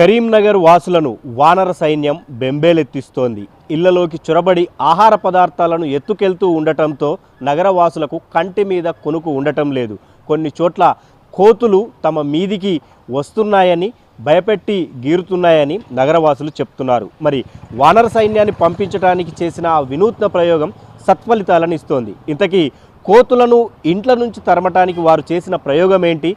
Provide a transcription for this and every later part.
కరీంనగర్ వాసులను వానర సైన్యం బెంబేలెత్తిస్తోంది. ఇళ్లలోకి చొరబడి ఆహార పదార్థాలను ఎత్తుకెళ్తూ ఉండటంతో నగరవాసులకు కంటి మీద కొనుకు ఉండటం లేదు. కొన్ని చోట్ల కోతులు తమ మీదికి వస్తున్నాయని భయపెట్టి గీరుతున్నాయని నగరవాసులు చెప్తున్నారు. మరి వానర సైన్యాన్ని పంపించడానికి చేసిన ఆ వినూత్న ప్రయోగం సత్ఫలితాలను ఇస్తోంది. ఇంతకీ కోతులను ఇంట్ల నుంచి తరమటానికి వారు చేసిన ప్రయోగం ఏంటి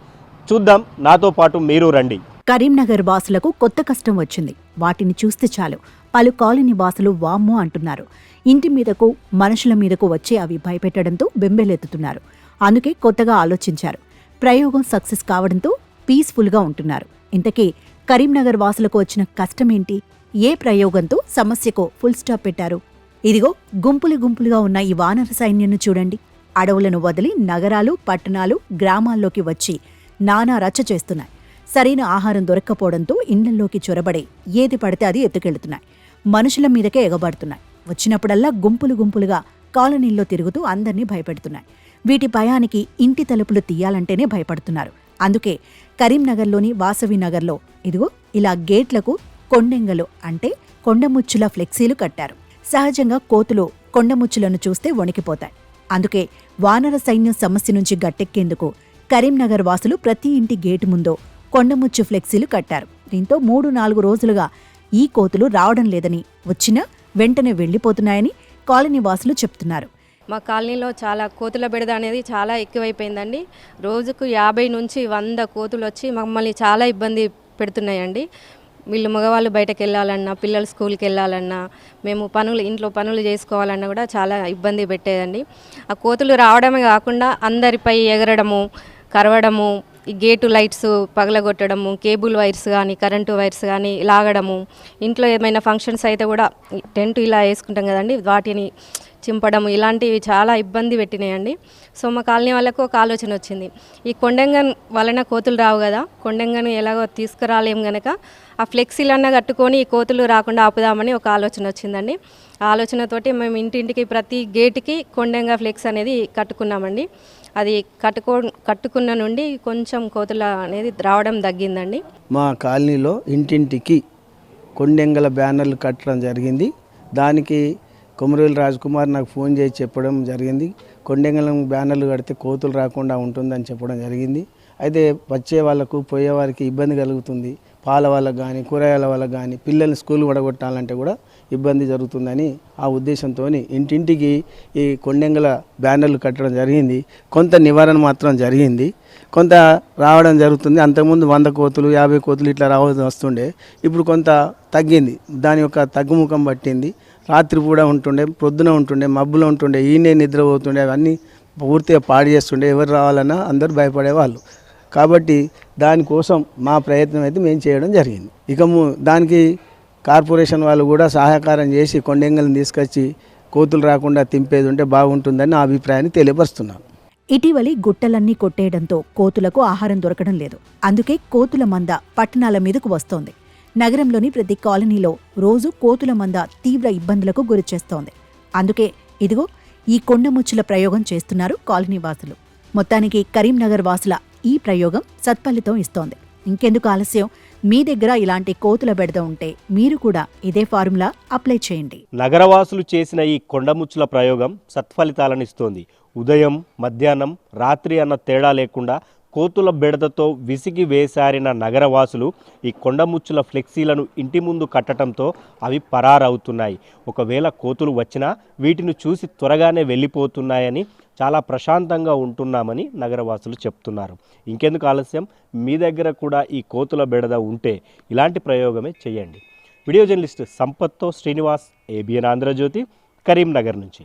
చూద్దాం. నాతో పాటు మీరు రండి. కరీంనగర్ వాసులకు కొత్త కష్టం వచ్చింది. వాటిని చూస్తే చాలు పలు కాలనీ వాసులు వామ్మో అంటున్నారు. ఇంటి మీదకు మనుషుల మీదకు వచ్చి అవి భయపెట్టడంతో బెంబేలెత్తుతున్నారు. అందుకే కొత్తగా ఆలోచించారు. ప్రయోగం సక్సెస్ కావడంతో పీస్ఫుల్గా ఉంటున్నారు. ఇంతకీ కరీంనగర్ వాసులకు వచ్చిన కష్టమేంటి? ఏ ప్రయోగంతో సమస్యకు ఫుల్ స్టాప్ పెట్టారు? ఇదిగో గుంపులు గుంపులుగా ఉన్న ఈ వానర సైన్యాన్ని చూడండి. అడవులను వదిలి నగరాలు, పట్టణాలు, గ్రామాల్లోకి వచ్చి నానా రచ్చ చేస్తున్నాయి. సరైన ఆహారం దొరక్కపోవడంతో ఇండ్లలోకి చొరబడి ఏది పడితే అది ఎత్తుకెళ్తున్నాయి. మనుషుల మీదకే ఎగబడుతున్నాయి. వచ్చినప్పుడల్లా గుంపులు గుంపులుగా కాలనీల్లో తిరుగుతూ అందర్నీ భయపెడుతున్నాయి. వీటి భయానికి ఇంటి తలుపులు తీయాలంటేనే భయపడుతున్నారు. అందుకే కరీంనగర్లోని వాసవి నగర్లో ఇదిగో ఇలా గేట్లకు కొండెంగలు అంటే కొండముచ్చుల ఫ్లెక్సీలు కట్టారు. సహజంగా కోతులు కొండముచ్చులను చూస్తే వణికిపోతాయి. అందుకే వానర సైన్యం సమస్య నుంచి గట్టెక్కేందుకు కరీంనగర్ వాసులు ప్రతి ఇంటి గేటు ముందో కొండముచ్చు ఫ్లెక్సీలు కట్టారు. దీంతో 3-4 రోజులుగా ఈ కోతులు రావడం లేదని, వచ్చినా వెంటనే వెళ్లిపోతున్నాయని కాలనీ వాసులు చెప్తున్నారు. మా కాలనీలో చాలా కోతుల బెడద అనేది చాలా ఎక్కువైపోయిందండి. రోజుకు 50 నుంచి 100 కోతులు వచ్చి మమ్మల్ని చాలా ఇబ్బంది పెడుతున్నాయండి. వీళ్ళు మగవాళ్ళు బయటకు వెళ్ళాలన్నా, పిల్లలు స్కూల్కి వెళ్ళాలన్నా, మేము ఇంట్లో పనులు చేసుకోవాలన్నా కూడా చాలా ఇబ్బంది పెట్టేదండి. ఆ కోతులు రావడమే కాకుండా అందరిపై ఎగరడము, కరవడము, ఈ గేటు లైట్స్ పగలగొట్టడము, కేబుల్ వైర్స్ కానీ, కరెంటు వైర్స్ కానీ లాగడము, ఇంట్లో ఏమైనా ఫంక్షన్స్ అయితే కూడా టెంట్ ఇలా వేసుకుంటాం కదండి, వాటిని చింపడము, ఇలాంటివి చాలా ఇబ్బంది పెట్టినాయండి. సో మా కాలనీ వాళ్ళకు ఒక ఆలోచన వచ్చింది. ఈ కొండంగన్ వలన కోతులు రావు కదా, కొండంగన్ ఎలాగో తీసుకురాలేం గనక ఆ ఫ్లెక్సీలన్నా కట్టుకొని ఈ కోతులు రాకుండా ఆపుదామని ఒక ఆలోచన వచ్చిందండి. ఆ ఆలోచనతోటి మేము ఇంటింటికి ప్రతి గేటుకి కొండంగ ఫ్లెక్స్ అనేది కట్టుకున్నామండి. అది కట్టుకున్న నుండి కొంచెం కోతుల అనేది రావడం తగ్గిందండి. మా కాలనీలో ఇంటింటికి కొండెంగల బ్యానర్లు కట్టడం జరిగింది. దానికి కొమరవేలు రాజ్కుమార్ నాకు ఫోన్ చేసి చెప్పడం జరిగింది. కొండెంగల బ్యానర్లు కడితే కోతులు రాకుండా ఉంటుందని చెప్పడం జరిగింది. అయితే వచ్చే వాళ్ళకు పోయే వారికి ఇబ్బంది కలుగుతుంది. పాల వాళ్ళకు కానీ, కూరగాయల వాళ్ళకు కానీ, పిల్లల్ని స్కూల్ వడగొట్టాలంటే కూడా ఇబ్బంది జరుగుతుందని ఆ ఉద్దేశంతో ఇంటింటికి ఈ కొండెంగల బ్యానర్లు కట్టడం జరిగింది. కొంత నివారణ మాత్రం జరిగింది, కొంత రావడం జరుగుతుంది. అంతకుముందు 100 కోతులు 50 కోతులు ఇట్లా వస్తుండే, ఇప్పుడు కొంత తగ్గింది. దాని యొక్క తగ్గుముఖం పట్టింది. రాత్రి కూడా ఉంటుండే, ప్రొద్దున ఉంటుండే, మబ్బులో ఉంటుండే, ఈయనే నిద్రపోతుండే, అవన్నీ పూర్తిగా పాడు చేస్తుండే. ఎవరు రావాలన్నా అందరూ భయపడేవాళ్ళు. కాబట్టి దానికోసం మా ప్రయత్నం అయితే మేము చేయడం జరిగింది. ఇక దానికి కార్పొరేషన్ వాళ్ళు కూడా సహకారం చేసి కొండెంగల్ని తీసుకొచ్చి కోతులు రాకుండా తింపేది ఉంటే బాగుంటుందని నా అభిప్రాయాన్ని తెలియపరుస్తున్నాను. ఇటీవలి గుట్టలన్నీ కొట్టేయడంతో కోతులకు ఆహారం దొరకడం లేదు. అందుకే కోతుల మంద పట్టణాల మీదకు వస్తోంది. నగరంలోని ప్రతి కాలనీలో రోజు కోతుల మంద తీవ్ర ఇబ్బందులకు గురిచేస్తోంది. అందుకే ఇదిగో ఈ కొండముచ్చుల ప్రయోగం చేస్తున్నారు కాలనీ వాసులు. మొత్తానికి కరీంనగర్ వాసుల ఈ ప్రయోగం సత్ఫలితం ఇస్తోంది. ఇంకెందుకు ఆలస్యం? మీ దగ్గర ఇలాంటి కోతుల బెడద ఉంటే మీరు కూడా ఇదే ఫార్ములా అప్లై చేయండి. నగరవాసులు చేసిన ఈ కొండముచ్చుల ప్రయోగం సత్ఫలితాలను ఇస్తోంది. ఉదయం, మధ్యాహ్నం, రాత్రి అన్న తేడా లేకుండా కోతుల బెడదతో విసిగి వేసారిన నగరవాసులు ఈ కొండముచ్చుల ఫ్లెక్సీలను ఇంటి ముందు కట్టడంతో అవి పరారవుతున్నాయి. ఒకవేళ కోతులు వచ్చినా వీటిని చూసి త్వరగానే వెళ్ళిపోతున్నాయని, చాలా ప్రశాంతంగా ఉంటున్నామని నగరవాసులు చెప్తున్నారు. ఇంకెందుకు ఆలస్యం? మీ దగ్గర కూడా ఈ కోతుల బెడద ఉంటే ఇలాంటి ప్రయోగమే చేయండి. వీడియో జర్నలిస్ట్ సంపత్తో శ్రీనివాస్, ABN ఆంధ్రజ్యోతి, కరీంనగర్ నుంచి.